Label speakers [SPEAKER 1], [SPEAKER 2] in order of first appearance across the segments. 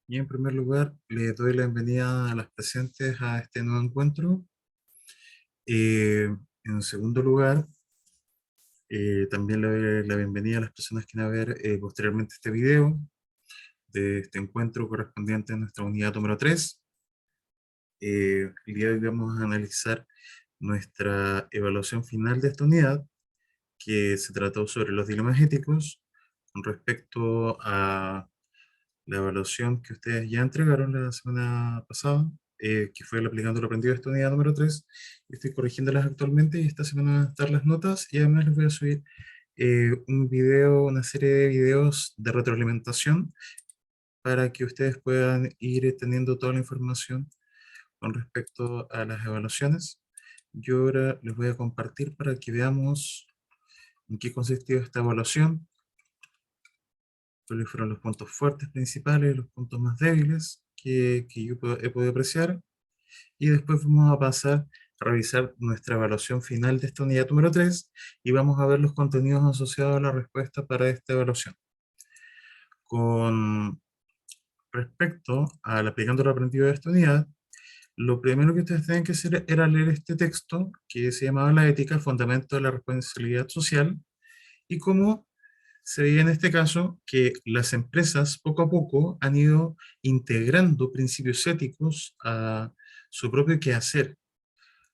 [SPEAKER 1] Y en primer lugar, le doy la bienvenida a las presentes a este nuevo encuentro. En segundo lugar, también le doy la bienvenida a las personas que van a ver posteriormente este video de este encuentro correspondiente a nuestra unidad número 3. El día de hoy vamos a analizar nuestra evaluación final de esta unidad, que se trató sobre los dilemas éticos con respecto a la evaluación que ustedes ya entregaron la semana pasada, que fue el aplicando lo aprendido de esta unidad número 3. Estoy corrigiéndolas actualmente y esta semana van a estar las notas y además les voy a subir un video, una serie de videos de retroalimentación para que ustedes puedan ir teniendo toda la información con respecto a las evaluaciones. Yo ahora les voy a compartir para que veamos en qué consistió esta evaluación, cuáles fueron los puntos fuertes principales, los puntos más débiles que yo he podido apreciar, y después vamos a pasar a revisar nuestra evaluación final de esta unidad número 3 y vamos a ver los contenidos asociados a la respuesta para esta evaluación. Con respecto al aplicando lo aprendido de esta unidad, lo primero que ustedes tienen que hacer era leer este texto que se llamaba La ética, fundamento de la responsabilidad social, y cómo se veía en este caso que las empresas poco a poco han ido integrando principios éticos a su propio quehacer,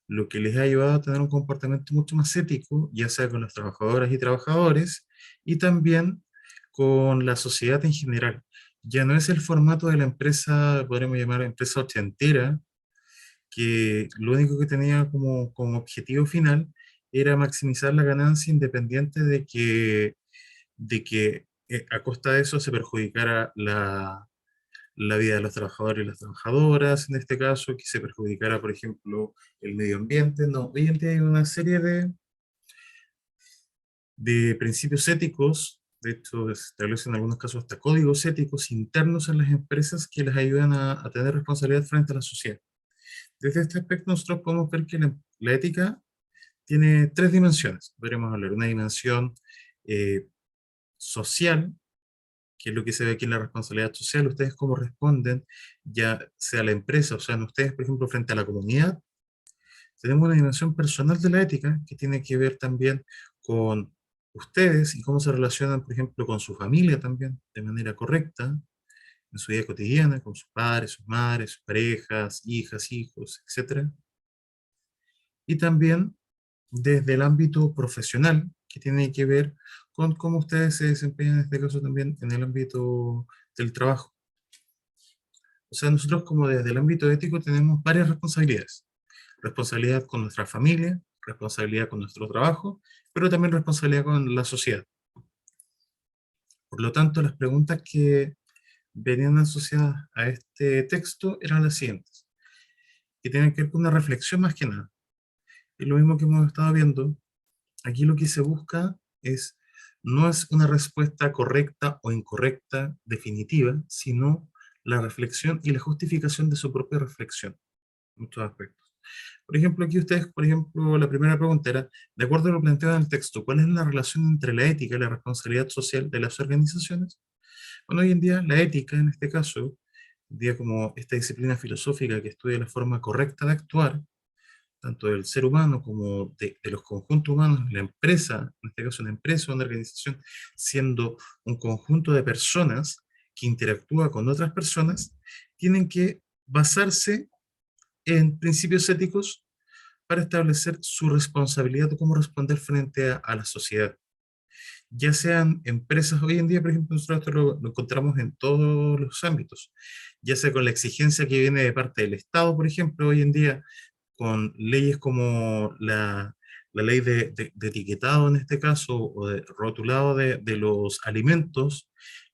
[SPEAKER 1] lo que les ha ayudado a tener un comportamiento mucho más ético, ya sea con las trabajadoras y trabajadores, y también con la sociedad en general. Ya no es el formato de la empresa, podríamos llamar empresa ochentera, que lo único que tenía como objetivo final era maximizar la ganancia independiente de que a costa de eso se perjudicara la vida de los trabajadores y las trabajadoras, en este caso, que se perjudicara, por ejemplo, el medio ambiente. No, hoy en día hay una serie de principios éticos, de hecho se establecen en algunos casos hasta códigos éticos internos en las empresas que les ayudan a tener responsabilidad frente a la sociedad. Desde este aspecto nosotros podemos ver que la ética tiene tres dimensiones. Podríamos hablar de una dimensión eh, social, que es lo que se ve aquí en la responsabilidad social, ustedes cómo responden, ya sea la empresa, o sea, ustedes, por ejemplo, frente a la comunidad. Tenemos una dimensión personal de la ética que tiene que ver también con ustedes y cómo se relacionan, por ejemplo, con su familia también, de manera correcta, en su vida cotidiana, con sus padres, sus madres, sus parejas, hijas, hijos, etcétera. Y también desde el ámbito profesional, que tiene que ver con cómo ustedes se desempeñan, en este caso también, en el ámbito del trabajo. O sea, nosotros como desde el ámbito ético tenemos varias responsabilidades. Responsabilidad con nuestra familia, responsabilidad con nuestro trabajo, pero también responsabilidad con la sociedad. Por lo tanto, las preguntas que venían asociadas a este texto eran las siguientes, que tienen que ver con una reflexión más que nada. Y lo mismo que hemos estado viendo, aquí lo que se busca no es una respuesta correcta o incorrecta definitiva, sino la reflexión y la justificación de su propia reflexión, en muchos aspectos. Por ejemplo, aquí ustedes, por ejemplo, la primera pregunta era, de acuerdo a lo planteado en el texto, ¿cuál es la relación entre la ética y la responsabilidad social de las organizaciones? Bueno, hoy en día la ética, en este caso, hoy en día como esta disciplina filosófica que estudia la forma correcta de actuar, tanto del ser humano como de los conjuntos humanos, la empresa, en este caso una empresa o una organización, siendo un conjunto de personas que interactúa con otras personas, tienen que basarse en principios éticos para establecer su responsabilidad de cómo responder frente a la sociedad. Ya sean empresas, hoy en día, por ejemplo, nosotros esto lo encontramos en todos los ámbitos, ya sea con la exigencia que viene de parte del Estado, por ejemplo, hoy en día, con leyes como la ley de etiquetado en este caso, o de rotulado de los alimentos,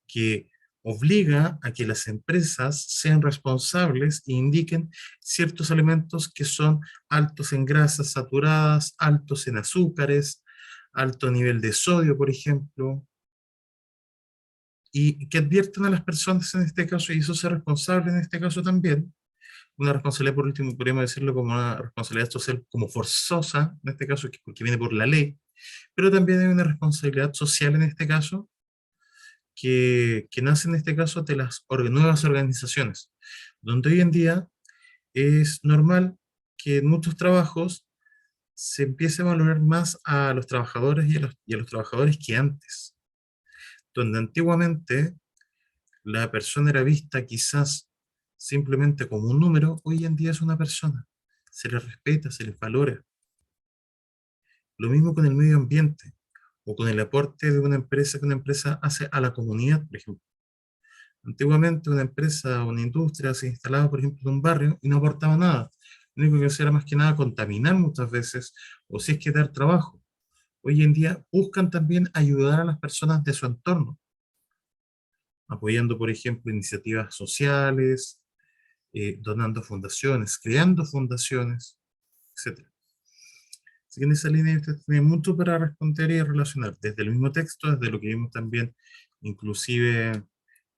[SPEAKER 1] que obliga a que las empresas sean responsables e indiquen ciertos alimentos que son altos en grasas saturadas, altos en azúcares, alto nivel de sodio, por ejemplo, y que adviertan a las personas en este caso, y eso es responsable en este caso también, una responsabilidad, por último, podríamos decirlo como una responsabilidad social como forzosa, en este caso, porque viene por la ley, pero también hay una responsabilidad social en este caso, que nace en este caso de las nuevas organizaciones, donde hoy en día es normal que en muchos trabajos se empiece a valorar más a los trabajadores y a los trabajadores que antes, donde antiguamente la persona era vista quizás simplemente como un número, hoy en día es una persona, se les respeta, se les valora. Lo mismo con el medio ambiente o con el aporte de una empresa que una empresa hace a la comunidad, por ejemplo. Antiguamente una empresa o una industria se instalaba, por ejemplo, en un barrio y no aportaba nada. Lo único que hacía era más que nada contaminar muchas veces, o si es que dar trabajo. Hoy en día buscan también ayudar a las personas de su entorno, apoyando, por ejemplo, iniciativas sociales, donando fundaciones, creando fundaciones, etcétera. Así que en esa línea usted tiene mucho para responder y relacionar, desde el mismo texto, desde lo que vimos también, inclusive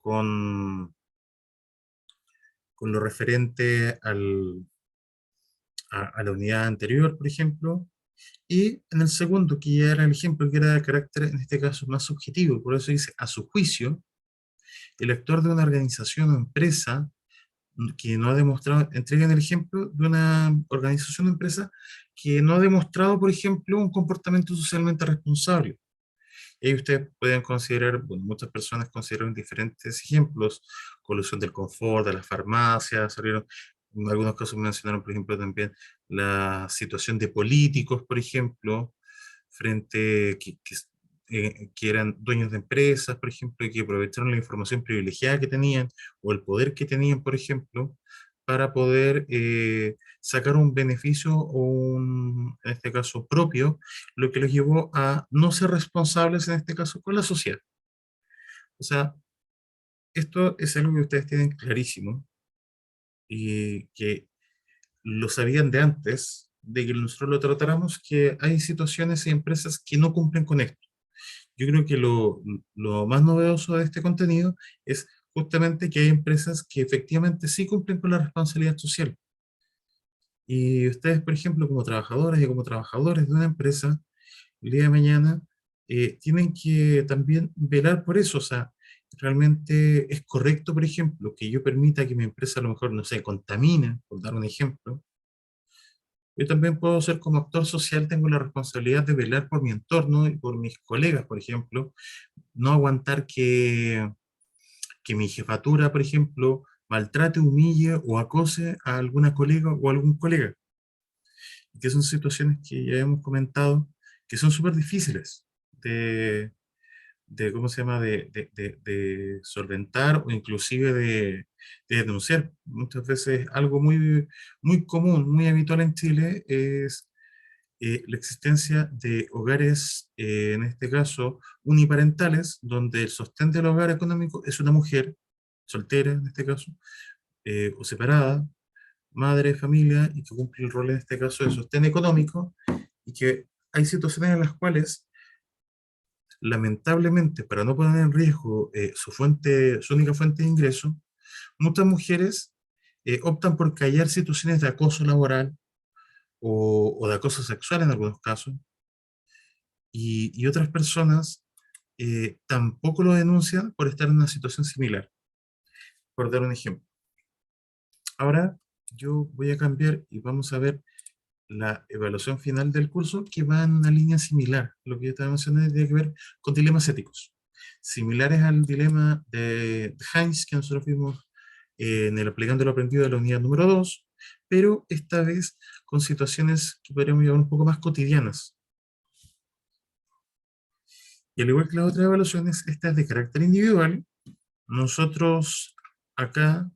[SPEAKER 1] con, con lo referente a la unidad anterior, por ejemplo, y en el segundo, que ya era el ejemplo, que era de carácter, en este caso, más subjetivo, por eso dice, a su juicio, el actor de una organización o empresa que no ha demostrado, entregan el ejemplo de una organización o empresa que no ha demostrado, por ejemplo, un comportamiento socialmente responsable. Y ahí ustedes pueden considerar, bueno, muchas personas consideran diferentes ejemplos, colusión del confort, de las farmacias, salieron, en algunos casos mencionaron, por ejemplo, también la situación de políticos, por ejemplo, frente que eran dueños de empresas, por ejemplo, y que aprovecharon la información privilegiada que tenían o el poder que tenían, por ejemplo, para poder sacar un beneficio o en este caso propio, lo que los llevó a no ser responsables, en este caso, con la sociedad. O sea, esto es algo que ustedes tienen clarísimo y que lo sabían de antes, de que nosotros lo tratáramos, que hay situaciones y empresas que no cumplen con esto. Yo creo que lo más novedoso de este contenido es justamente que hay empresas que efectivamente sí cumplen con la responsabilidad social. Y ustedes, por ejemplo, como trabajadoras y como trabajadores de una empresa, el día de mañana, tienen que también velar por eso. O sea, realmente es correcto, por ejemplo, que yo permita que mi empresa a lo mejor, no sé, contamine, por dar un ejemplo. Yo también puedo ser como actor social, tengo la responsabilidad de velar por mi entorno y por mis colegas, por ejemplo, no aguantar que mi jefatura, por ejemplo, maltrate, humille o acose a alguna colega o algún colega, que son situaciones que ya hemos comentado, que son súper difíciles ¿cómo se llama?, de solventar o inclusive de denunciar. Muchas veces algo muy, muy común, muy habitual en Chile es la existencia de hogares, en este caso uniparentales, donde el sostén del hogar económico es una mujer soltera, en este caso, o separada, madre de familia, y que cumple el rol, en este caso, de sostén económico, y que hay situaciones en las cuales, lamentablemente, para no poner en riesgo su única fuente de ingreso, muchas mujeres optan por callar situaciones de acoso laboral o de acoso sexual en algunos casos, y otras personas tampoco lo denuncian por estar en una situación similar, por dar un ejemplo. Ahora yo voy a cambiar y vamos a ver la evaluación final del curso, que va en una línea similar. Lo que yo estaba mencionando tiene que ver con dilemas éticos, similares al dilema de Heinz que nosotros vimos en el Aplicando lo Aprendido de la unidad número 2, pero esta vez con situaciones que podríamos llamar un poco más cotidianas. Y al igual que las otras evaluaciones, esta es de carácter individual. Nosotros acá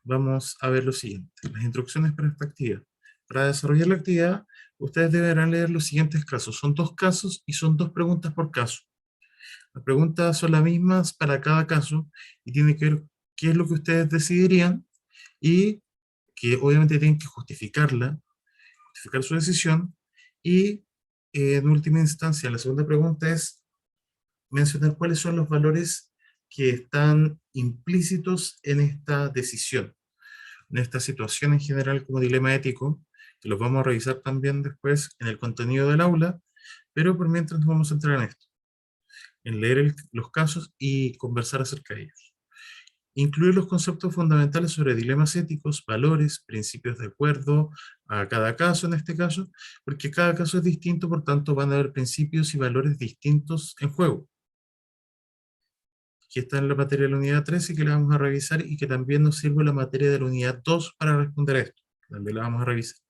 [SPEAKER 1] vamos a ver lo siguiente: las instrucciones para esta actividad. Para desarrollar la actividad, ustedes deberán leer los siguientes casos. Son 2 casos y son 2 preguntas por caso. Las preguntas son las mismas para cada caso y tiene que ver qué es lo que ustedes decidirían, y que obviamente tienen que justificarla, justificar su decisión. Y en última instancia, la segunda pregunta es mencionar cuáles son los valores que están implícitos en esta decisión, en esta situación en general como dilema ético, que los vamos a revisar también después en el contenido del aula, pero por mientras nos vamos a entrar en esto. en leer los casos y conversar acerca de ellos. Incluir los conceptos fundamentales sobre dilemas éticos, valores, principios de acuerdo a cada caso en este caso, porque cada caso es distinto, por tanto van a haber principios y valores distintos en juego. Que está en la materia de la unidad 3 y que la vamos a revisar, y que también nos sirve la materia de la unidad 2 para responder a esto. También la vamos a revisar.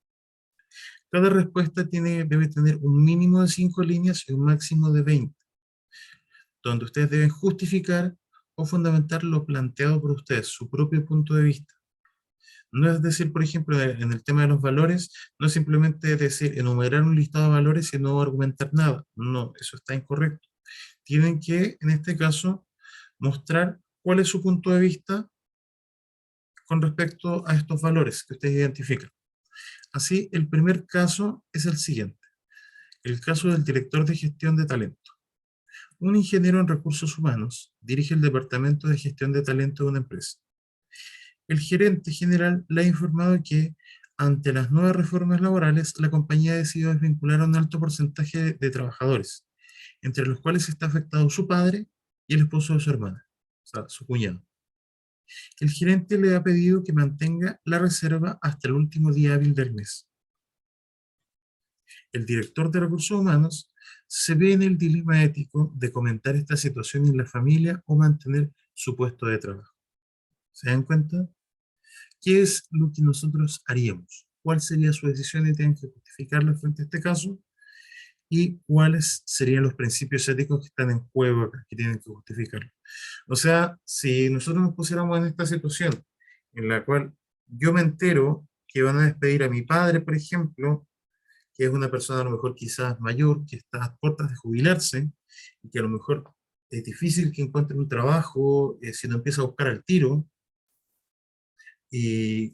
[SPEAKER 1] Cada respuesta debe tener un mínimo de 5 líneas y un máximo de 20, donde ustedes deben justificar o fundamentar lo planteado por ustedes, su propio punto de vista. No es decir, por ejemplo, en el tema de los valores, no es simplemente decir, enumerar un listado de valores y no argumentar nada. No, eso está incorrecto. Tienen que, en este caso, mostrar cuál es su punto de vista con respecto a estos valores que ustedes identifican. Así, el primer caso es el siguiente. El caso del director de gestión de talento. Un ingeniero en recursos humanos dirige el departamento de gestión de talento de una empresa. El gerente general le ha informado que, ante las nuevas reformas laborales, la compañía ha decidido desvincular a un alto porcentaje de trabajadores, entre los cuales está afectado su padre y el esposo de su hermana, o sea, su cuñado. El gerente le ha pedido que mantenga la reserva hasta el último día hábil del mes. El director de recursos humanos se ve en el dilema ético de comentar esta situación en la familia o mantener su puesto de trabajo. ¿Se dan cuenta? ¿Qué es lo que nosotros haríamos? ¿Cuál sería su decisión y tienen que justificarla frente a este caso? ¿Y cuáles serían los principios éticos que están en juego acá, que tienen que justificarlo? O sea, si nosotros nos pusiéramos en esta situación en la cual yo me entero que van a despedir a mi padre, por ejemplo, que es una persona a lo mejor quizás mayor, que está a puertas de jubilarse, y que a lo mejor es difícil que encuentre un trabajo si no empieza a buscar al tiro,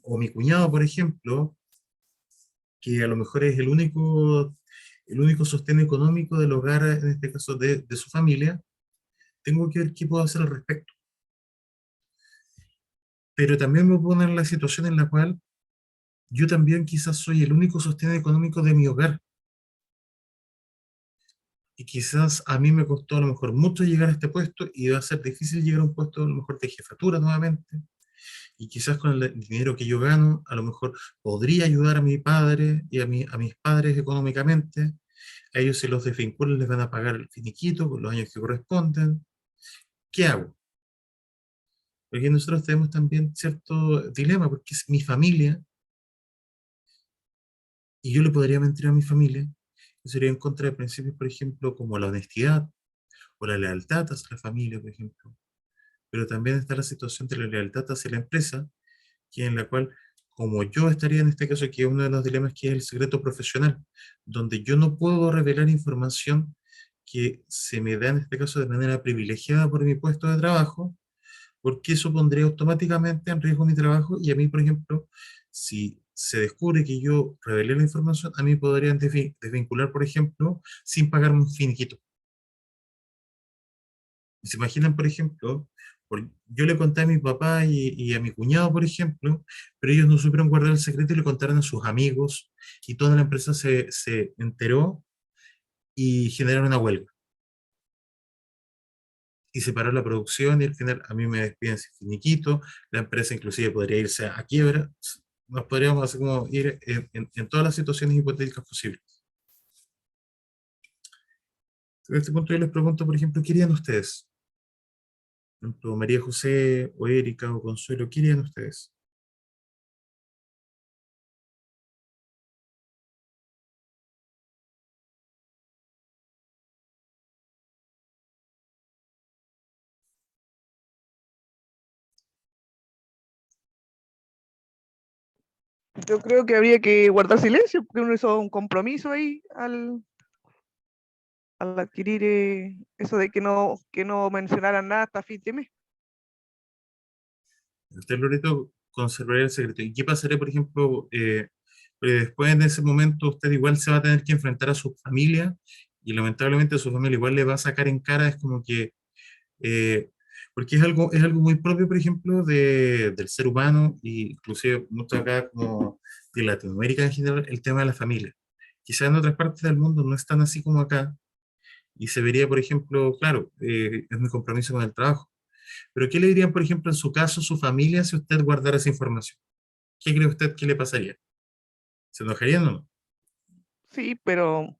[SPEAKER 1] o mi cuñado, por ejemplo, que a lo mejor es el único sostén económico del hogar, en este caso de su familia, tengo que ver qué puedo hacer al respecto. Pero también me pongo en la situación en la cual yo también quizás soy el único sostén económico de mi hogar. Y quizás a mí me costó a lo mejor mucho llegar a este puesto y va a ser difícil llegar a un puesto a lo mejor de jefatura nuevamente. Y quizás con el dinero que yo gano, a lo mejor podría ayudar a mi padre y a mis padres económicamente. A ellos se los desvinculan, les van a pagar el finiquito por los años que corresponden. ¿Qué hago? Porque nosotros tenemos también cierto dilema, porque es mi familia y yo le podría mentir a mi familia. Yo sería en contra de principios, por ejemplo, como la honestidad o la lealtad hacia la familia, por ejemplo. Pero también está la situación de la lealtad hacia la empresa, que en la cual, como yo estaría en este caso, que es uno de los dilemas, que es el secreto profesional, donde yo no puedo revelar información que se me da en este caso de manera privilegiada por mi puesto de trabajo, porque eso pondría automáticamente en riesgo mi trabajo, y a mí, por ejemplo, si se descubre que yo revelé la información, a mí podrían desvincular, por ejemplo, sin pagarme un finiquito. Y se imaginan, por ejemplo, yo le conté a mi papá y a mi cuñado, por ejemplo, pero ellos no supieron guardar el secreto y le contaron a sus amigos, y toda la empresa se enteró y generaron una huelga. Y se paró la producción y al final a mí me despiden sin finiquito, la empresa inclusive podría irse a quiebra. Nos podríamos así como ir en todas las situaciones hipotéticas posibles. En este punto yo les pregunto, por ejemplo, ¿qué harían ustedes? Por ejemplo, María José o Erika o Consuelo, ¿qué harían ustedes?
[SPEAKER 2] Yo creo que habría que guardar silencio, porque uno hizo un compromiso ahí al adquirir eso de que no mencionaran nada hasta fin de mes.
[SPEAKER 1] Usted, Loreto, conservaría el secreto. ¿Y qué pasaría, por ejemplo, después de ese momento usted igual se va a tener que enfrentar a su familia, y lamentablemente a su familia igual le va a sacar en cara? Es como que, eh, porque es algo muy propio, por ejemplo, del ser humano, y inclusive mucho acá como de Latinoamérica en general, el tema de la familia. Quizás en otras partes del mundo no es tan así como acá, y se vería, por ejemplo, claro, es mi compromiso con el trabajo. Pero ¿qué le dirían, por ejemplo, en su caso, su familia, si usted guardara esa información? ¿Qué cree usted que le pasaría? ¿Se enojarían o no?
[SPEAKER 2] Sí, pero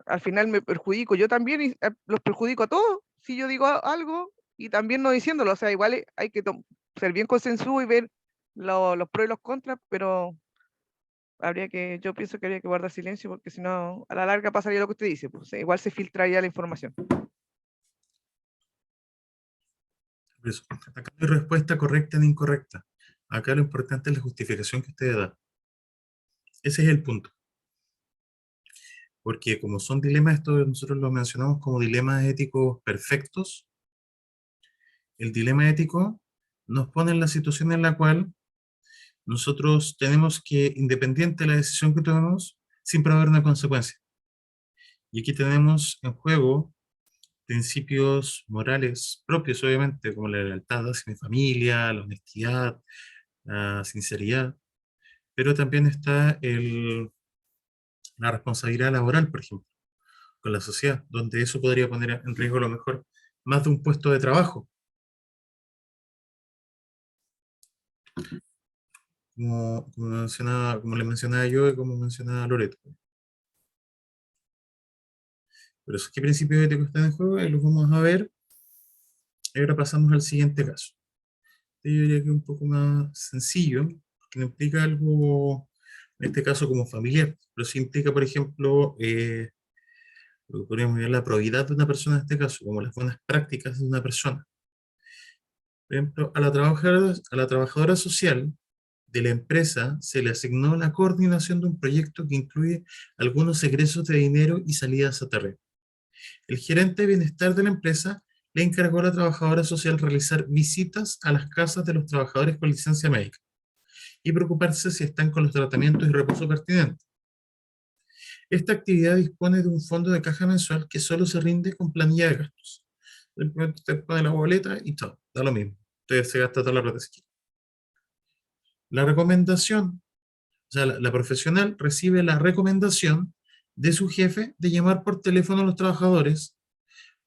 [SPEAKER 2] al final me perjudico yo también y los perjudico a todos si yo digo algo y también no diciéndolo. O sea, igual hay que ser bien consensuado y ver los pros y los contras, pero yo pienso que habría que guardar silencio porque si no, a la larga pasaría lo que usted dice, pues igual se filtraría la información.
[SPEAKER 1] Por eso, acá no hay respuesta correcta ni incorrecta. Acá lo importante es la justificación que usted da. Ese es el punto. Porque como son dilemas, esto nosotros lo mencionamos como dilemas éticos perfectos. El dilema ético nos pone en la situación en la cual nosotros tenemos que, independiente de la decisión que tomemos, siempre va a haber una consecuencia. Y aquí tenemos en juego principios morales propios, obviamente, como la lealtad hacia mi familia, la honestidad, la sinceridad, pero también está la responsabilidad laboral, por ejemplo, con la sociedad, donde eso podría poner en riesgo a lo mejor más de un puesto de trabajo, como le mencionaba yo y como mencionaba Loreto. Por eso, ¿qué principios éticos están en juego? Los vamos a ver. Y ahora pasamos al siguiente caso. Yo diría que es un poco más sencillo, que no implica algo, en este caso como familiar, pero sí implica, por ejemplo, lo que podríamos llamar la probidad de una persona en este caso, como las buenas prácticas de una persona. Por ejemplo, a la trabajadora social de la empresa se le asignó la coordinación de un proyecto que incluye algunos egresos de dinero y salidas a terreno. El gerente de bienestar de la empresa le encargó a la trabajadora social realizar visitas a las casas de los trabajadores con licencia médica y preocuparse si están con los tratamientos y reposo pertinentes. Esta actividad dispone de un fondo de caja mensual que solo se rinde con planilla de gastos. Simplemente usted pone la boleta y todo, da lo mismo. Usted se gasta toda la plata si quiere. La recomendación, o sea, la profesional recibe la recomendación de su jefe de llamar por teléfono a los trabajadores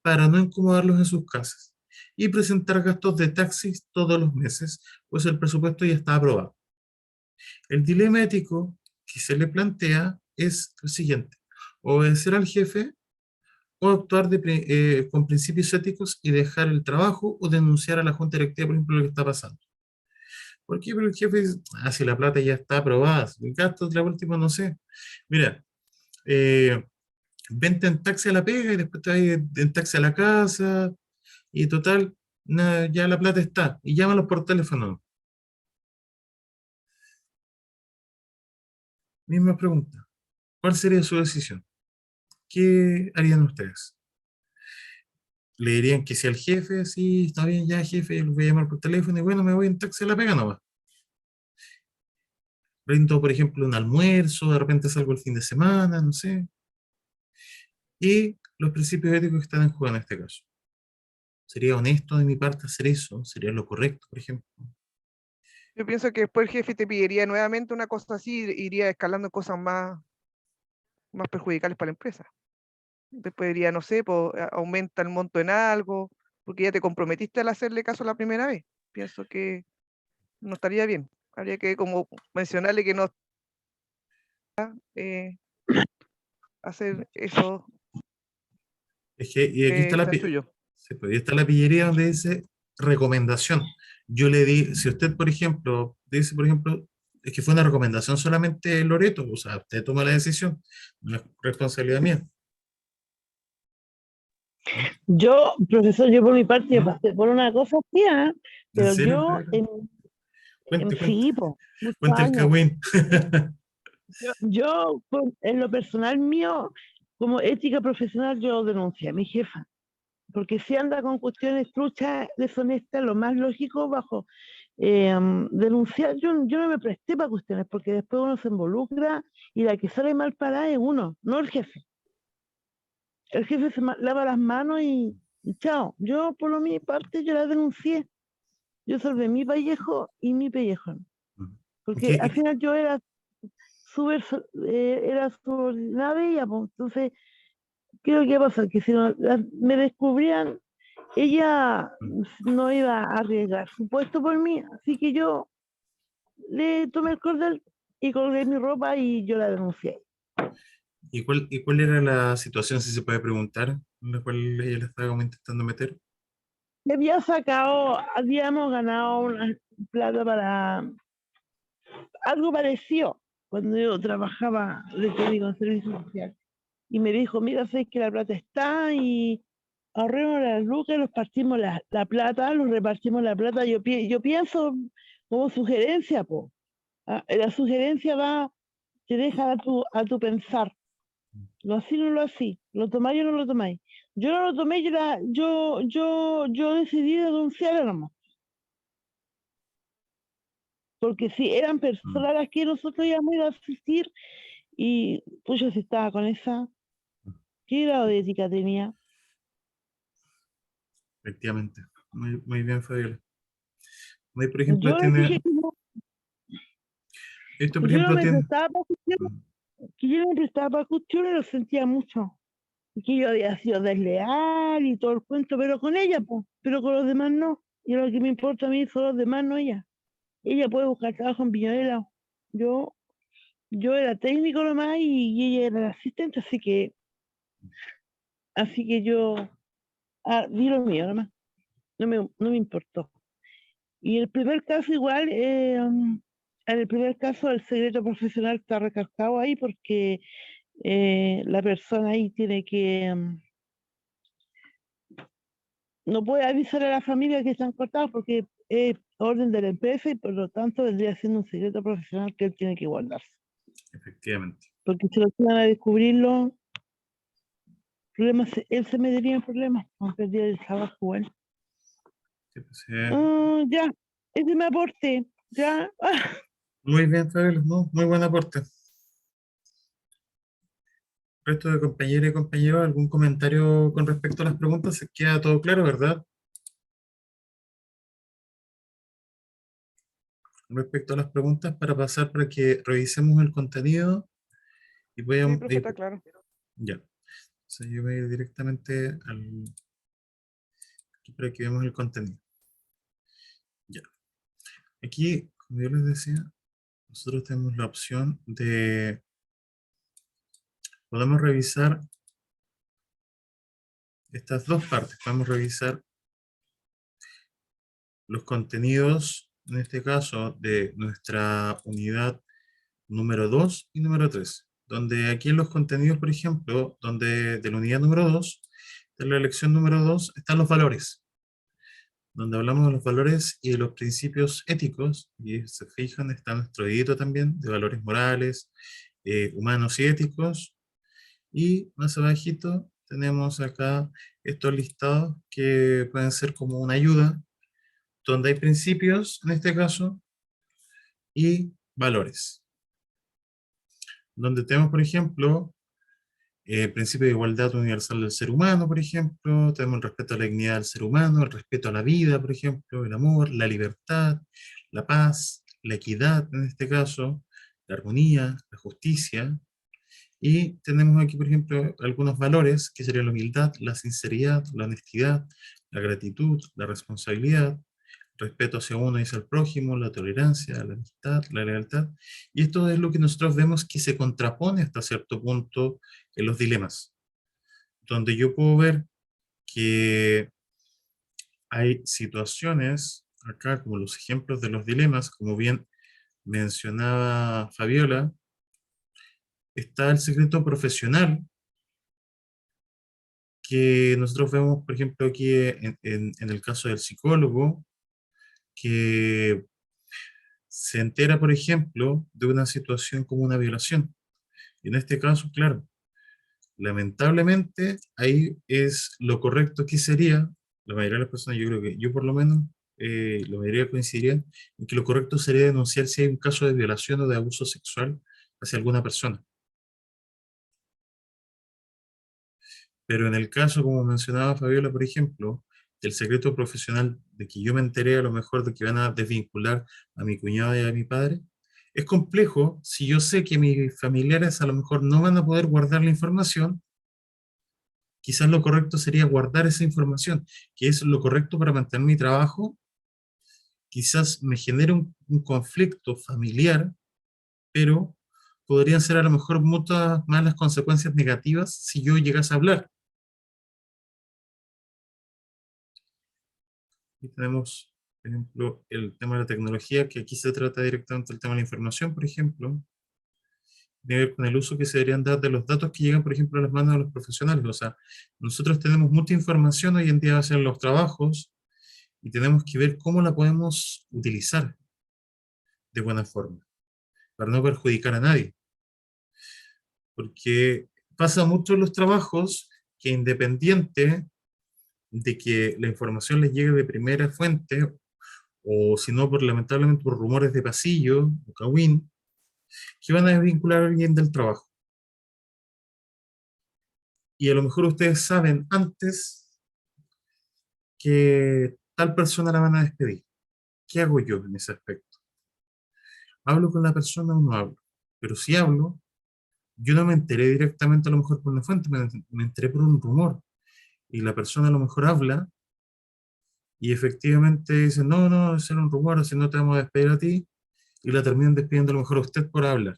[SPEAKER 1] para no incomodarlos en sus casas y presentar gastos de taxis todos los meses, pues el presupuesto ya está aprobado. El dilema ético que se le plantea es el siguiente: obedecer al jefe o actuar con principios éticos y dejar el trabajo o denunciar a la junta directiva, por ejemplo, lo que está pasando. ¿Por qué? Porque el jefe dice, si la plata ya está aprobada, el gasto de la última, no sé. Mira, eh, vente en taxi a la pega y después te vas en taxi a la casa y total, ya la plata está. Y llámalos por teléfono. Misma pregunta. ¿Cuál sería su decisión? ¿Qué harían ustedes? ¿Le dirían que si al jefe, sí, está bien ya jefe, lo voy a llamar por teléfono y bueno, me voy en taxi a la pega nomás? Rindo, por ejemplo, un almuerzo, de repente salgo el fin de semana, no sé. Y los principios éticos que están en juego en este caso. ¿Sería honesto de mi parte hacer eso? ¿Sería lo correcto, por ejemplo?
[SPEAKER 2] Yo pienso que después el jefe te pediría nuevamente una cosa así, iría escalando cosas más perjudiciales para la empresa. Después diría, no sé, pues, aumenta el monto en algo, porque ya te comprometiste al hacerle caso la primera vez. Pienso que no estaría bien. Habría que como mencionarle que no eh, hacer eso
[SPEAKER 1] Es que, y aquí
[SPEAKER 2] que
[SPEAKER 1] está
[SPEAKER 2] está en suyo.
[SPEAKER 1] sí, pues, ahí está la pillería donde dice recomendación. Yo le di, si usted, por ejemplo, dice, por ejemplo, es que fue una recomendación solamente de Loreto, o sea, usted toma la decisión, no es responsabilidad mía.
[SPEAKER 3] Yo, profesor, yo por mi parte yo pasé por una cosa así, ¿ah?
[SPEAKER 1] ¿En
[SPEAKER 3] Pero
[SPEAKER 1] serio? A
[SPEAKER 3] yo,
[SPEAKER 1] ver, cuente, cuente,
[SPEAKER 3] sí, po, muchos
[SPEAKER 1] cuente el
[SPEAKER 3] años.
[SPEAKER 1] cagüín.
[SPEAKER 3] En lo personal mío, como ética profesional, yo denuncié a mi jefa. Porque si anda con cuestiones truchas, deshonestas, lo más lógico bajo denunciar, yo no me presté para cuestiones, porque después uno se involucra y la que sale mal parada es uno, no el jefe. El jefe lava las manos y chao. Yo, por lo mi parte, yo la denuncié. Yo salvé mi pellejo y mi pellejo. Porque al
[SPEAKER 1] ¿Qué?
[SPEAKER 3] final yo era subordinada de ella, pues. Entonces, ¿qué es lo que pasa? Que si me descubrían, ella no iba a arriesgar su puesto por mí, así que yo le tomé el cordel y colgué mi ropa y yo la denuncié.
[SPEAKER 1] ¿Y cuál era la situación, si se puede preguntar, en la cual ella le estaba como intentando meter?
[SPEAKER 3] Habíamos ganado una plata para algo parecido cuando yo trabajaba de técnico en servicio social. Y me dijo, mira, sé que la plata está y ahorremos las lucas, los partimos la plata, los repartimos la plata. Yo pienso como sugerencia, po. La sugerencia te deja a tu pensar. Lo así no lo así, lo tomáis o no lo tomáis. Yo no lo tomé, yo decidí denunciarla nomás. Porque si eran personas a las que nosotros íbamos a ir a asistir y pues yo si estaba con esa, ¿qué grado de ética tenía?
[SPEAKER 1] Efectivamente. Muy bien, Fabiola. Ahí, por ejemplo,
[SPEAKER 3] Yo le dije
[SPEAKER 1] esto, por
[SPEAKER 3] que yo no
[SPEAKER 1] ejemplo,
[SPEAKER 3] me
[SPEAKER 1] tiene,
[SPEAKER 3] prestaba para cuestiones, que yo no me prestaba para cuestiones, lo sentía mucho. Y que yo había sido desleal y todo el cuento, pero con ella, pues, pero con los demás no. Y lo que me importa a mí son los demás, no ella. Ella puede buscar trabajo en Viñuela. Yo, yo era técnico nomás y ella era la asistente, así que yo di lo mío nomás. No me importó. Y el primer caso igual, en el primer caso el secreto profesional está recalcado ahí porque la persona ahí tiene que, no puede avisar a la familia que están cortados porque es orden de la empresa y por lo tanto vendría siendo un secreto profesional que él tiene que guardarse.
[SPEAKER 1] efectivamente.
[SPEAKER 3] Porque si lo van a descubrirlo, él se metería en problemas, aunque el día del trabajo igual.
[SPEAKER 1] Sí, pues,
[SPEAKER 3] Ya, ese me aporte, ya.
[SPEAKER 1] muy bien, Fabiola, ¿no? Muy buen aporte. Resto de compañeros y compañeros, ¿algún comentario con respecto a las preguntas? ¿Se queda todo claro, verdad? Respecto a las preguntas, para que revisemos el contenido y
[SPEAKER 2] Sí,
[SPEAKER 1] podamos...
[SPEAKER 2] profe, está claro.
[SPEAKER 1] ya. Entonces yo voy a ir directamente aquí para que veamos el contenido. Ya. Aquí, como yo les decía, nosotros tenemos la opción de... Podemos revisar estas dos partes. Podemos revisar los contenidos, en este caso, de nuestra unidad número 2 y número 3, donde aquí en los contenidos, por ejemplo, donde de la unidad número 2, de la lección número 2, están los valores, donde hablamos de los valores y de los principios éticos, y se fijan, está nuestro edito también, de valores morales, humanos y éticos, y más abajito tenemos acá estos listados que pueden ser como una ayuda, donde hay principios, en este caso, y valores. Donde tenemos, por ejemplo, el principio de igualdad universal del ser humano, por ejemplo, tenemos el respeto a la dignidad del ser humano, el respeto a la vida, por ejemplo, el amor, la libertad, la paz, la equidad, en este caso, la armonía, la justicia, y tenemos aquí, por ejemplo, algunos valores, que serían la humildad, la sinceridad, la honestidad, la gratitud, la responsabilidad, respeto hacia uno y hacia el prójimo, la tolerancia, la amistad, la lealtad. Y esto es lo que nosotros vemos que se contrapone hasta cierto punto en los dilemas, donde yo puedo ver que hay situaciones, acá como los ejemplos de los dilemas, como bien mencionaba Fabiola, está el secreto profesional, que nosotros vemos, por ejemplo, aquí en el caso del psicólogo, que se entera, por ejemplo, de una situación como una violación. Y en este caso, claro, lamentablemente, ahí es lo correcto que sería, la mayoría de las personas, yo creo que yo por lo menos, la mayoría coincidiría en que lo correcto sería denunciar si hay un caso de violación o de abuso sexual hacia alguna persona. Pero en el caso, como mencionaba Fabiola, por ejemplo, del secreto profesional de que yo me enteré a lo mejor de que van a desvincular a mi cuñado y a mi padre, es complejo si yo sé que mis familiares a lo mejor no van a poder guardar la información quizás lo correcto sería guardar esa información, que es lo correcto para mantener mi trabajo. Quizás me genere un conflicto familiar, pero podrían ser a lo mejor muchas más las consecuencias negativas si yo llegase a hablar. Y tenemos, por ejemplo, el tema de la tecnología, que aquí se trata directamente del tema de la información, por ejemplo, tiene que ver con el uso que se deberían dar de los datos que llegan, por ejemplo, a las manos de los profesionales. O sea, nosotros tenemos mucha información hoy en día hacia los trabajos y tenemos que ver cómo la podemos utilizar de buena forma, para no perjudicar a nadie. Porque pasa mucho en los trabajos que, independiente de que la información les llegue de primera fuente, o si no, lamentablemente por rumores de pasillo o cagüín, que van a desvincular a alguien del trabajo. Y a lo mejor ustedes saben antes que tal persona la van a despedir. ¿Qué hago yo en ese aspecto? ¿Hablo con la persona o no hablo? Pero si hablo, yo no me enteré directamente a lo mejor por una fuente, me enteré por un rumor. Y la persona a lo mejor habla y efectivamente dice, no, no, ese era un rumor, así no te vamos a despedir a ti, y la terminan despidiendo a lo mejor a usted por hablar.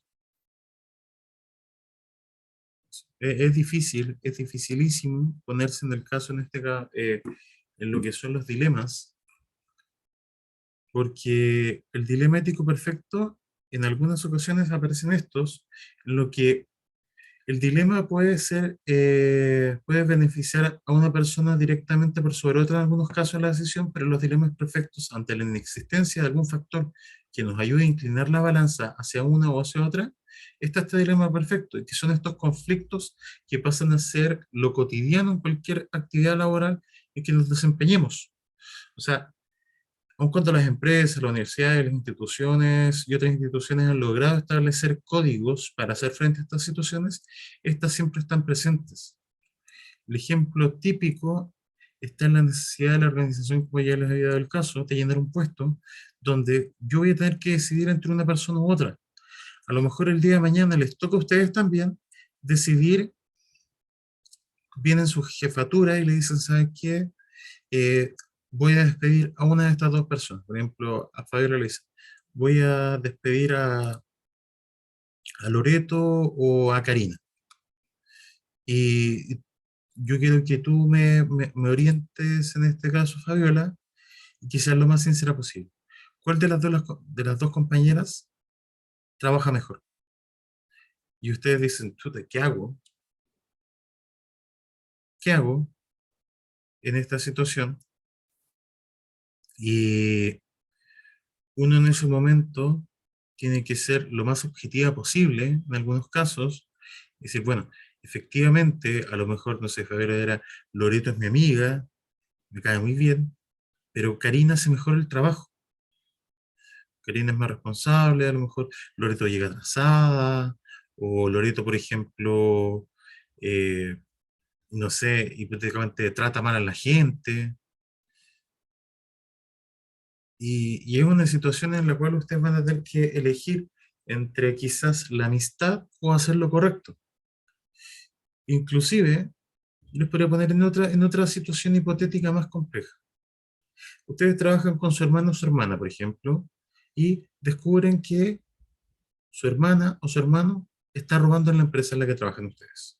[SPEAKER 1] Es difícil, es dificilísimo ponerse en el caso, en este caso, en lo que son los dilemas, porque el dilema ético perfecto, en algunas ocasiones aparecen estos, en lo que el dilema puede ser, puede beneficiar a una persona directamente por sobre otra en algunos casos de la decisión, pero los dilemas perfectos, ante la inexistencia de algún factor que nos ayude a inclinar la balanza hacia una o hacia otra, está este dilema perfecto, y que son estos conflictos que pasan a ser lo cotidiano en cualquier actividad laboral en que nos desempeñemos. O sea, aun cuando las empresas, las universidades, las instituciones y otras instituciones han logrado establecer códigos para hacer frente a estas situaciones, estas siempre están presentes. El ejemplo típico está en la necesidad de la organización, como ya les había dado el caso, de llenar un puesto donde yo voy a tener que decidir entre una persona u otra. A lo mejor el día de mañana les toca a ustedes también decidir, vienen su jefatura y le dicen, ¿sabes qué? Voy a despedir a una de estas dos personas. Por ejemplo, a Fabiola le dice, voy a despedir a Loreto o a Karina. Y yo quiero que tú me orientes en este caso, Fabiola, y que seas lo más sincera posible. ¿Cuál de las dos compañeras trabaja mejor? Y ustedes dicen, chuta, ¿qué hago? ¿Qué hago en esta situación? Y uno en ese momento tiene que ser lo más objetiva posible, en algunos casos, y decir, bueno, efectivamente, a lo mejor, no sé, Fabiola era, Loreto es mi amiga, me cae muy bien, pero Karina hace mejor el trabajo. Karina es más responsable, a lo mejor Loreto llega atrasada, o Loreto, por ejemplo, eh, no sé, hipotéticamente trata mal a la gente. Y es una situación en la cual ustedes van a tener que elegir entre quizás la amistad o hacer lo correcto. Inclusive, les podría poner en otra situación hipotética más compleja. Ustedes trabajan con su hermano o su hermana, por ejemplo, y descubren que su hermana o su hermano está robando en la empresa en la que trabajan ustedes.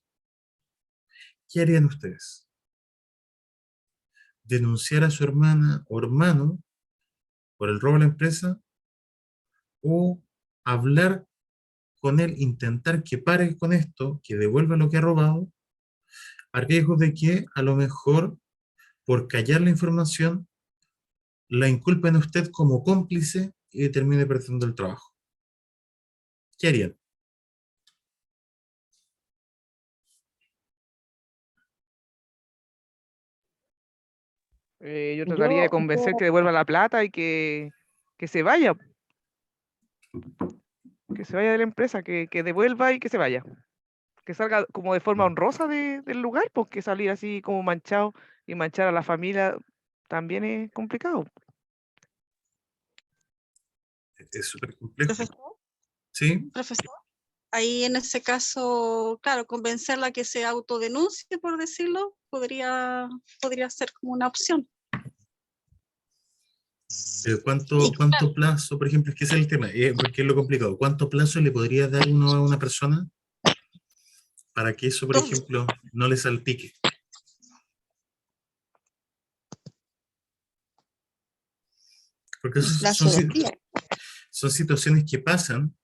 [SPEAKER 1] ¿Qué harían ustedes? ¿Denunciar a su hermana o hermano por el robo a la empresa o hablar con él, intentar que pare con esto, que devuelva lo que ha robado, a riesgo de que a lo mejor por callar la información la inculpen a usted como cómplice y termine perdiendo el trabajo? ¿Qué harían?
[SPEAKER 2] Yo trataría de convencer que devuelva la plata y que se vaya, de la empresa, que devuelva y que se vaya. Que salga como de forma honrosa del lugar, porque salir así como manchado y manchar a la familia también es complicado.
[SPEAKER 1] Es súper complejo.
[SPEAKER 4] Profesor,
[SPEAKER 1] ¿Sí?
[SPEAKER 4] profesor, ahí en ese caso, claro, convencerla que se autodenuncie, por decirlo, podría ser como una opción.
[SPEAKER 1] ¿Cuánto plazo, por ejemplo, es que ese es el tema, porque es lo complicado, ¿cuánto plazo le podría dar uno a una persona para que eso, por ejemplo, no le salpique? Porque son situaciones que pasan,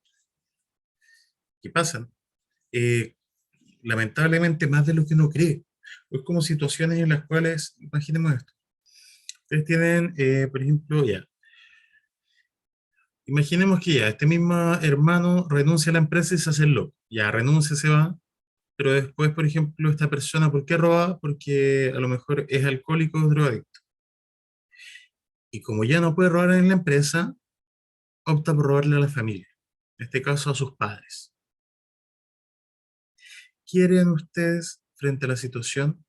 [SPEAKER 1] eh, lamentablemente más de lo que uno cree. Es como situaciones en las cuales, imaginemos esto, ustedes tienen, por ejemplo, imaginemos que este mismo hermano renuncia a la empresa y se hace el loco, renuncia, se va, pero después, por ejemplo, esta persona, ¿por qué roba? Porque a lo mejor es alcohólico o drogadicto. Y como ya no puede robar en la empresa, opta por robarle a la familia, en este caso a sus padres. ¿Quieren ustedes, frente a la situación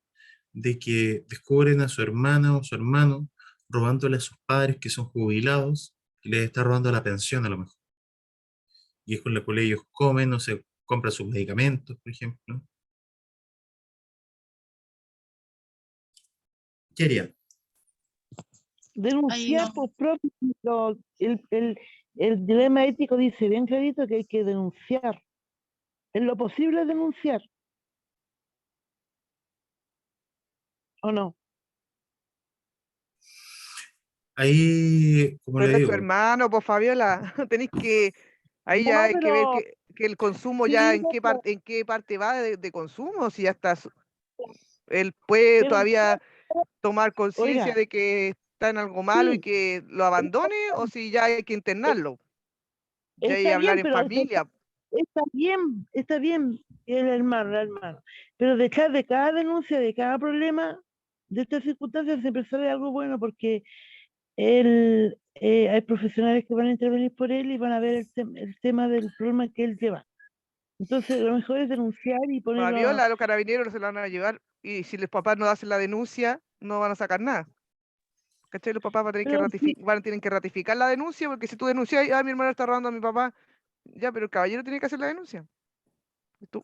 [SPEAKER 1] de que descubren a su hermana o su hermano robándole a sus padres que son jubilados y les está robando la pensión a lo mejor? Y es con la cual ellos comen, no se compran sus medicamentos, por ejemplo. ¿Qué harían?
[SPEAKER 3] Denunciar
[SPEAKER 4] no.
[SPEAKER 3] por propio. El dilema ético dice bien clarito que hay que denunciar. En lo posible denunciar. ¿O no?
[SPEAKER 1] Ahí, como le
[SPEAKER 2] Pero es tu
[SPEAKER 1] digo,
[SPEAKER 2] hermano, pues Fabiola, tenéis que, ahí
[SPEAKER 3] No,
[SPEAKER 2] ya hay que ver
[SPEAKER 3] pero
[SPEAKER 2] que el consumo
[SPEAKER 3] sí,
[SPEAKER 2] ya
[SPEAKER 3] pero
[SPEAKER 2] en qué parte va de consumo, si ya está, él puede
[SPEAKER 3] denunciar,
[SPEAKER 2] todavía tomar conciencia
[SPEAKER 3] oiga,
[SPEAKER 2] de que está en algo malo y
[SPEAKER 3] sí,
[SPEAKER 2] que lo abandone, o si ya hay que internarlo, ya hay que
[SPEAKER 3] está
[SPEAKER 2] hablar
[SPEAKER 3] bien,
[SPEAKER 2] en
[SPEAKER 3] pero
[SPEAKER 2] familia.
[SPEAKER 3] está bien el hermano. Pero detrás de cada denuncia, de cada problema, de estas circunstancias siempre sale algo bueno porque hay profesionales que van a intervenir por él y van a ver el tema del problema que él lleva. Entonces, lo mejor es denunciar y ponerlo
[SPEAKER 2] Fabiola, a los carabineros se la van a llevar y si los papás no hacen la denuncia, no van a sacar nada. ¿Cachai? Los papás van a tener que
[SPEAKER 3] pero sí,
[SPEAKER 2] tienen que ratificar la denuncia, porque si tú denuncias, mi hermano está robando a mi papá, ya, pero el caballero tiene que hacer la denuncia.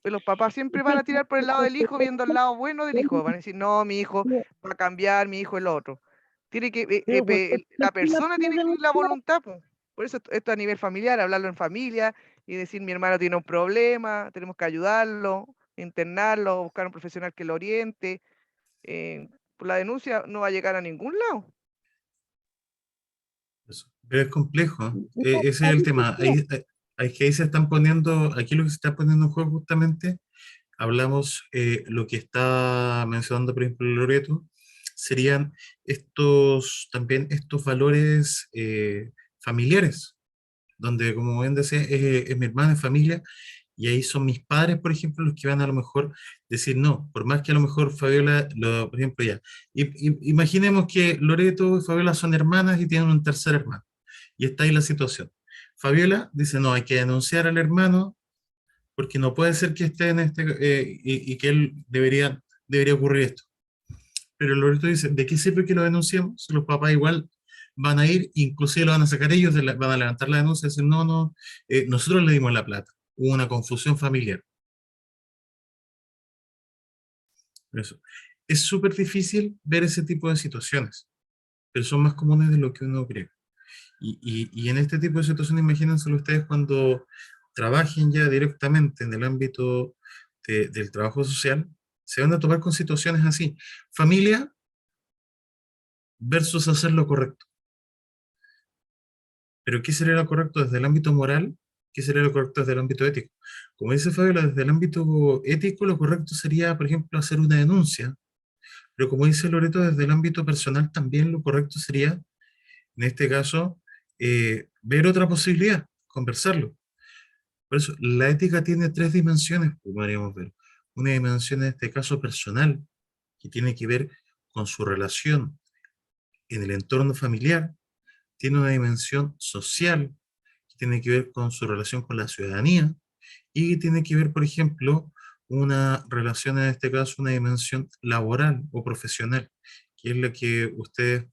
[SPEAKER 2] Los papás siempre van a tirar por el lado del hijo, viendo el lado bueno del hijo. Van a decir, no, mi hijo va a cambiar, mi hijo el otro. Tiene que,
[SPEAKER 3] pero cuando
[SPEAKER 2] la persona tiene que tener la
[SPEAKER 3] denunciar,
[SPEAKER 2] voluntad, po. Por eso esto a nivel familiar, hablarlo en familia y decir, mi hermano tiene un problema, tenemos que ayudarlo, internarlo, buscar un profesional que lo oriente. Pues la denuncia no va a llegar a ningún lado.
[SPEAKER 1] eso. Pero es complejo,
[SPEAKER 3] no,
[SPEAKER 1] ese es
[SPEAKER 3] a
[SPEAKER 1] el
[SPEAKER 3] veces
[SPEAKER 1] tema.
[SPEAKER 3] no.
[SPEAKER 1] Ahí se están poniendo, aquí lo que se está poniendo en juego justamente, hablamos, lo que está mencionando, por ejemplo, Loreto, serían estos valores familiares, donde, como bien decía, es mi hermana, es familia, y ahí son mis padres, por ejemplo, los que van a lo mejor decir no, por más que a lo mejor Fabiola, por ejemplo, imaginemos que Loreto y Fabiola son hermanas y tienen un tercer hermano, y está ahí la situación. Fabiola dice, no, hay que denunciar al hermano, porque no puede ser que esté en y que él debería ocurrir esto. Pero Loreto dice, ¿de qué sirve que lo denunciemos? Si los papás igual van a ir, inclusive lo van a sacar ellos, van a levantar la denuncia y decir, no, no, nosotros le dimos la plata. Hubo una confusión familiar. Eso. Es súper difícil ver ese tipo de situaciones, pero son más comunes de lo que uno cree. Y en este tipo de situaciones, imagínenselo ustedes cuando trabajen ya directamente en el ámbito del trabajo social, se van a topar con situaciones así. Familia versus hacer lo correcto. Pero ¿qué sería lo correcto desde el ámbito moral? ¿Qué sería lo correcto desde el ámbito ético? Como dice Fabiola, desde el ámbito ético, lo correcto sería, por ejemplo, hacer una denuncia. Pero como dice Loreto, desde el ámbito personal también lo correcto sería, en este caso, ver otra posibilidad, conversarlo. Por eso, la ética tiene tres dimensiones, como podríamos ver. Una dimensión, en este caso, personal, que tiene que ver con su relación en el entorno familiar. Tiene una dimensión social, que tiene que ver con su relación con la ciudadanía, y que tiene que ver, por ejemplo, una relación, en este caso, una dimensión laboral o profesional, que es la que ustedes,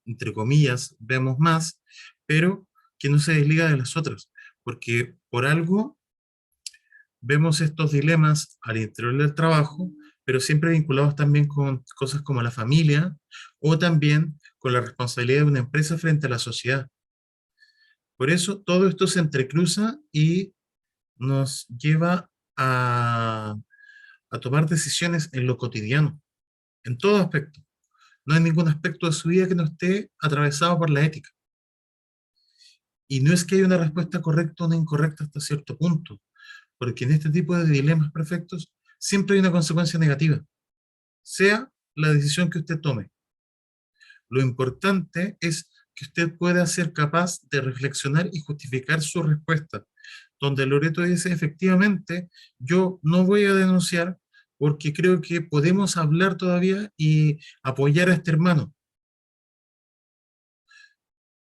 [SPEAKER 1] entre comillas, vemos más, pero que no se desliga de las otras, porque por algo vemos estos dilemas al interior del trabajo, pero siempre vinculados también con cosas como la familia o también con la responsabilidad de una empresa frente a la sociedad. Por eso todo esto se entrecruza y nos lleva a tomar decisiones en lo cotidiano, en todo aspecto. No hay ningún aspecto de su vida que no esté atravesado por la ética. Y no es que haya una respuesta correcta o una incorrecta hasta cierto punto, porque en este tipo de dilemas perfectos siempre hay una consecuencia negativa, sea la decisión que usted tome. Lo importante es que usted pueda ser capaz de reflexionar y justificar su respuesta, donde Loreto dice, efectivamente, yo no voy a denunciar porque creo que podemos hablar todavía y apoyar a este hermano.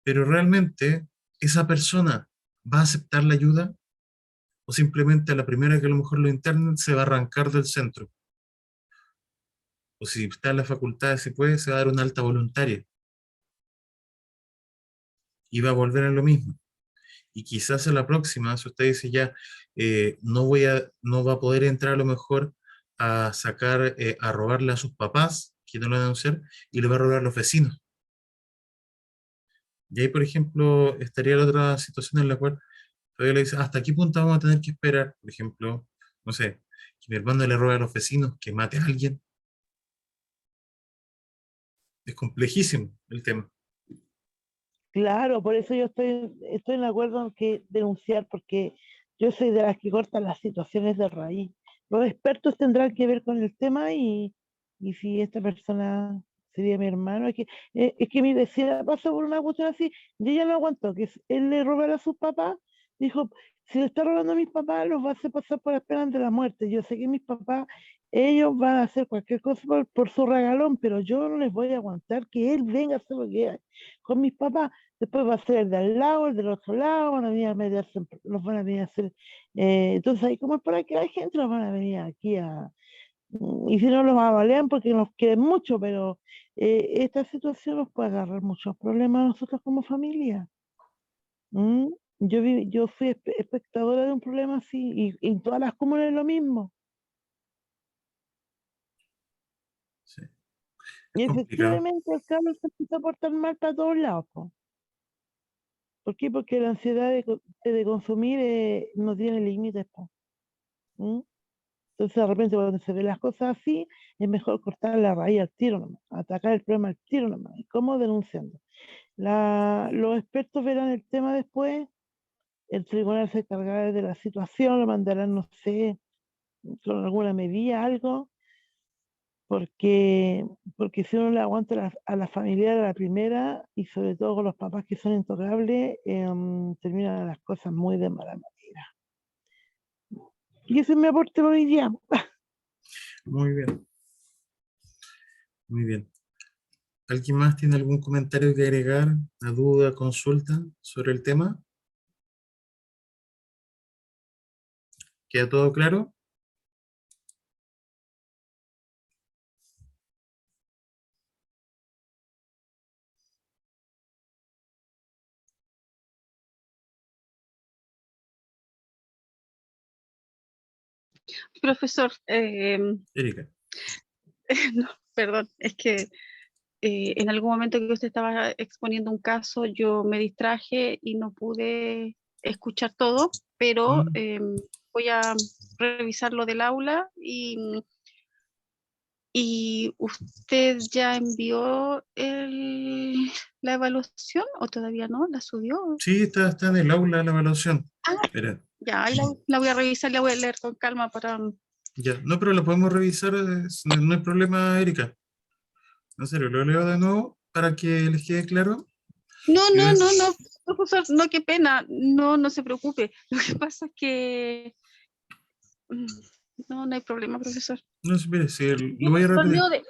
[SPEAKER 1] Pero realmente, ¿esa persona va a aceptar la ayuda? ¿O simplemente a la primera que a lo mejor lo internen se va a arrancar del centro? O si está en la facultad, si puede, se va a dar una alta voluntaria y va a volver a lo mismo. Y quizás en la próxima, si usted dice ya, no va a poder entrar a lo mejor a sacar, a robarle a sus papás, que no lo van a denunciar, y le va a robar a los vecinos. Y ahí, por ejemplo, estaría la otra situación en la cual todavía le dice, ¿hasta qué punto vamos a tener que esperar? Por ejemplo, no sé, que mi hermano le robe a los vecinos, que mate a alguien. Es complejísimo el tema.
[SPEAKER 3] Claro, por eso yo estoy de acuerdo en que denunciar, porque yo soy de las que cortan las situaciones de raíz. Los expertos tendrán que ver con el tema y si esta persona sería mi hermano, es que mi vecina pasa por una cuestión así, y ella no aguantó, él le robara a sus papás, dijo, si le está robando a mis papás, los va a hacer pasar por las penas de la muerte. Yo sé que mis papás, ellos van a hacer cualquier cosa por su regalón, pero yo no les voy a aguantar que él venga a hacer lo que haga con mis papás. Después va a ser el de al lado, el del otro lado, van a venir a mediarse, los van a venir a hacer. Entonces, ahí como es para que la gente los van a venir aquí y si no los avalean porque nos quieren mucho, pero esta situación nos puede agarrar muchos problemas a nosotros como familia. ¿Mm? Yo fui espectadora de un problema así y en todas las comunas es lo mismo.
[SPEAKER 1] Sí.
[SPEAKER 3] Y
[SPEAKER 1] Es complicado.
[SPEAKER 3] efectivamente el Carlos se empezó a portar mal para todos lados, po. ¿Por qué? Porque la ansiedad de consumir no tiene límites, po. ¿Mm? Entonces, de repente, cuando se ven las cosas así, es mejor cortar la raíz al tiro nomás, atacar el problema al tiro nomás. ¿Y cómo? Denunciando. Los expertos verán el tema después, el tribunal se encargará de la situación, lo mandarán, no sé, con alguna medida, algo, porque, porque si uno le aguanta a la familiar a la primera, y sobre todo con los papás que son intocables, terminan las cosas muy de mala manera. Y ese es mi aporte por hoy día.
[SPEAKER 1] Muy bien, muy bien. ¿Alguien más tiene algún comentario que agregar, una duda, consulta sobre el tema? ¿Queda todo claro?
[SPEAKER 4] Profesor,
[SPEAKER 1] Erika.
[SPEAKER 4] no, perdón, es que en algún momento que usted estaba exponiendo un caso, yo me distraje y no pude escuchar todo, pero
[SPEAKER 1] Mm,
[SPEAKER 4] voy a revisar lo del aula y ¿usted ya envió la evaluación o todavía no? ¿La subió?
[SPEAKER 1] sí, está en el aula la evaluación.
[SPEAKER 4] Ah,
[SPEAKER 1] Espera,
[SPEAKER 4] ya, ahí la voy a revisar, la voy a leer con calma para...
[SPEAKER 1] ya. No, pero lo podemos revisar, no hay problema, Erika. En serio, lo leo de nuevo para que les quede claro.
[SPEAKER 4] No,
[SPEAKER 1] Y
[SPEAKER 4] no,
[SPEAKER 1] ves-
[SPEAKER 4] no, no, profesor, no, qué pena, no, no se preocupe. Lo que pasa es que... mm, no, no hay problema, profesor.
[SPEAKER 1] No, mire, sí,
[SPEAKER 4] Yo
[SPEAKER 1] lo voy a
[SPEAKER 4] lo
[SPEAKER 1] repetir.
[SPEAKER 4] leo,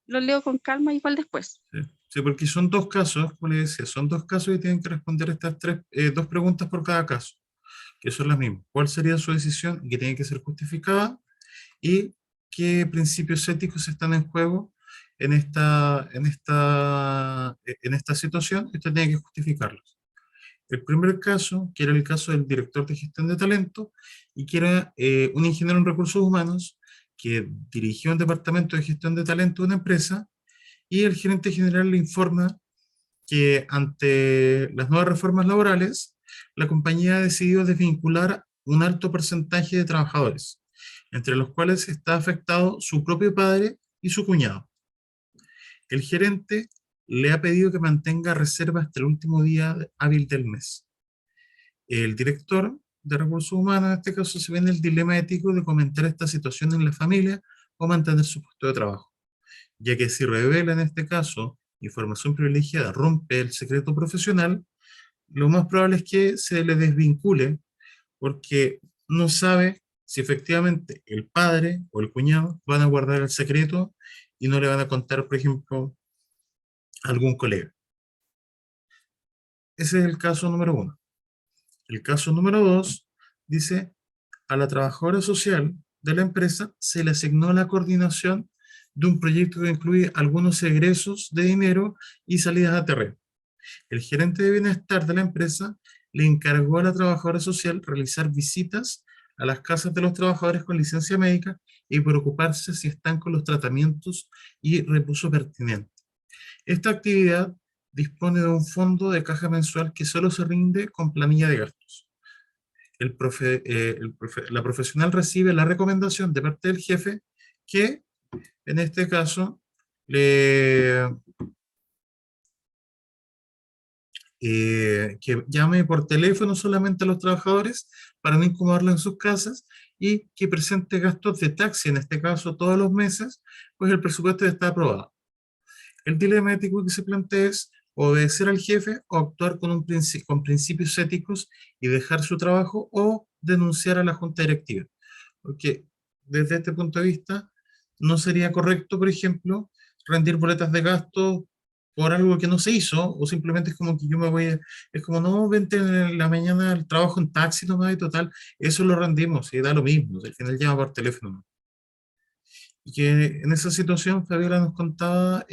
[SPEAKER 4] lo leo con calma igual después.
[SPEAKER 1] Sí, sí, porque son dos casos, como les decía, son dos casos y tienen que responder estas dos preguntas por cada caso, que son las mismas. ¿Cuál sería su decisión y que tiene que ser justificada? ¿Y qué principios éticos están en juego en esta situación? Usted tiene que justificarlos. El primer caso, que era el caso del director de gestión de talento, y que era un ingeniero en recursos humanos, que dirigió un departamento de gestión de talento de una empresa, y el gerente general le informa que ante las nuevas reformas laborales, la compañía ha decidido desvincular un alto porcentaje de trabajadores, entre los cuales está afectado su propio padre y su cuñado. El gerente le ha pedido que mantenga reserva hasta el último día hábil del mes. El director de recursos humanos, en este caso, se ve en el dilema ético de comentar esta situación en la familia o mantener su puesto de trabajo, ya que si revela en este caso información privilegiada, rompe el secreto profesional, lo más probable es que se le desvincule porque no sabe si efectivamente el padre o el cuñado van a guardar el secreto y no le van a contar, por ejemplo, a algún colega. Ese es el caso número 1. El caso número 2 dice: a la trabajadora social de la empresa se le asignó la coordinación de un proyecto que incluye algunos egresos de dinero y salidas a terreno. El gerente de bienestar de la empresa le encargó a la trabajadora social realizar visitas a las casas de los trabajadores con licencia médica y preocuparse si están con los tratamientos y reposo pertinente. Esta actividad dispone de un fondo de caja mensual que solo se rinde con planilla de gastos. La profesional recibe la recomendación de parte del jefe que, en este caso, que llame por teléfono solamente a los trabajadores para no incomodarlos en sus casas y que presente gastos de taxi, en este caso todos los meses, pues el presupuesto ya está aprobado. El dilema ético que se plantea es obedecer al jefe o actuar con principios éticos y dejar su trabajo, o denunciar a la junta directiva. Porque desde este punto de vista no sería correcto, por ejemplo, rendir boletas de gasto por algo que no se hizo, o simplemente es como que yo me voy, es como, no, vente en la mañana al trabajo en taxi nomás y total, eso lo rendimos y da lo mismo, al final llama por teléfono. Y que en esa situación Fabiola nos contaba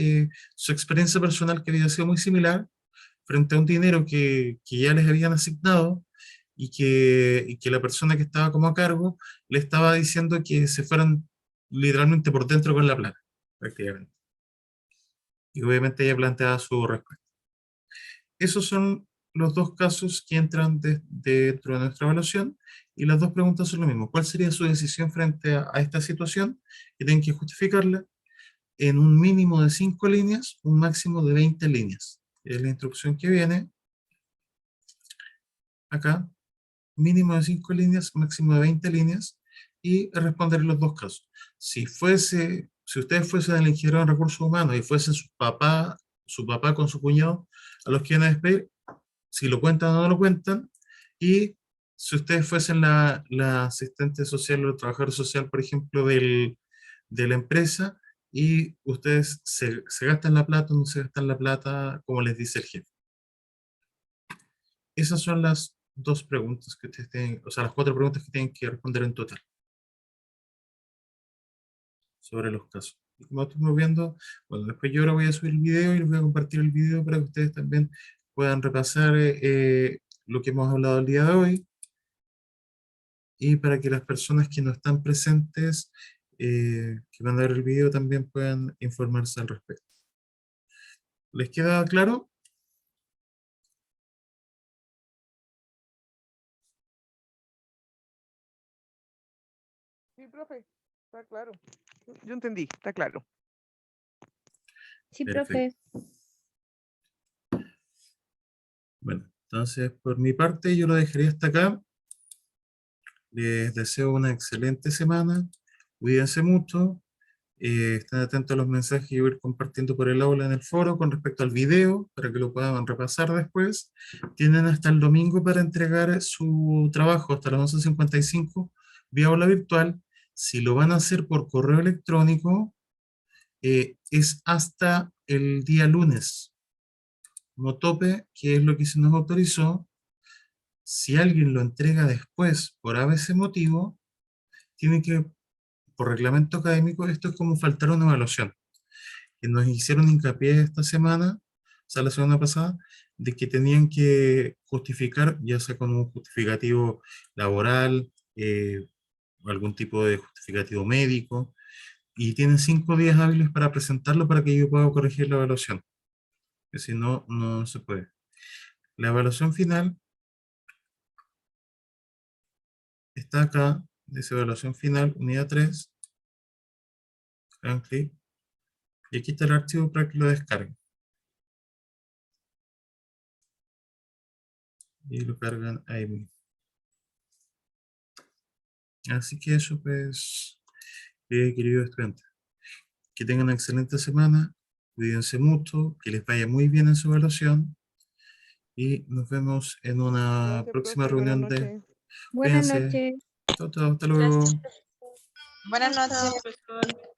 [SPEAKER 1] su experiencia personal, que había sido muy similar frente a un dinero que ya les habían asignado, y que la persona que estaba como a cargo le estaba diciendo que se fueran literalmente por dentro con la plata, prácticamente. Y obviamente ella planteaba su respuesta. Esos son los dos casos que entran dentro de nuestra evaluación, y las dos preguntas son lo mismo. ¿Cuál sería su decisión frente a esta situación? Que tienen que justificarla en un mínimo de 5 líneas, un máximo de 20 líneas. Es la instrucción que viene acá: mínimo de 5 líneas, máximo de 20 líneas, y responder los dos casos. Si ustedes fuesen el ingeniero en recursos humanos y fuesen su papá con su cuñado a los que iban a despedir, si lo cuentan o no lo cuentan, y si ustedes fuesen la asistente social o el trabajador social, por ejemplo, de la empresa, y ustedes se gastan la plata o no se gastan la plata como les dice el jefe. Esas son las dos preguntas que ustedes tienen, o sea, las 4 preguntas que tienen que responder en total sobre los casos. Y como estamos viendo, bueno, después yo ahora voy a subir el video y les voy a compartir el video para que ustedes también puedan repasar lo que hemos hablado el día de hoy, y para que las personas que no están presentes, que van a ver el video, también puedan informarse al respecto. ¿Les queda claro?
[SPEAKER 2] Sí, profe, está claro. Yo entendí, está claro.
[SPEAKER 5] Sí,
[SPEAKER 1] Perfecto.
[SPEAKER 5] profe.
[SPEAKER 1] Bueno, entonces por mi parte yo lo dejaría hasta acá. Les deseo una excelente semana. Cuídense mucho. Estén atentos a los mensajes que voy a ir compartiendo por el aula en el foro con respecto al video, para que lo puedan repasar después. Tienen hasta el domingo para entregar su trabajo, hasta las 11:55, vía aula virtual. Si lo van a hacer por correo electrónico, es hasta el día lunes. Como tope, que es lo que se nos autorizó. Si alguien lo entrega después por ABC motivo, tiene que, por reglamento académico, esto es como faltar una evaluación. Que nos hicieron hincapié esta semana, o sea, la semana pasada, de que tenían que justificar, ya sea con un justificativo laboral, o algún tipo de justificación justificativo médico, y tienen 5 días hábiles para presentarlo para que yo pueda corregir la evaluación. Que si no, no se puede. La evaluación final está acá, dice evaluación final, unidad 3. Hagan clic. Y aquí está el archivo para que lo descarguen. Y lo cargan ahí mismo. Así que eso pues, queridos estudiantes, que tengan una excelente semana, cuídense mucho, que les vaya muy bien en su evaluación y nos vemos en una
[SPEAKER 2] Gracias,
[SPEAKER 1] próxima
[SPEAKER 2] profe, buenas
[SPEAKER 1] reunión de...
[SPEAKER 2] noches.
[SPEAKER 5] Buenas
[SPEAKER 1] Cuídense.
[SPEAKER 5] noches.
[SPEAKER 1] Chao, chao, hasta luego.
[SPEAKER 6] Buenas
[SPEAKER 4] Chao,
[SPEAKER 6] noches.
[SPEAKER 4] profesor.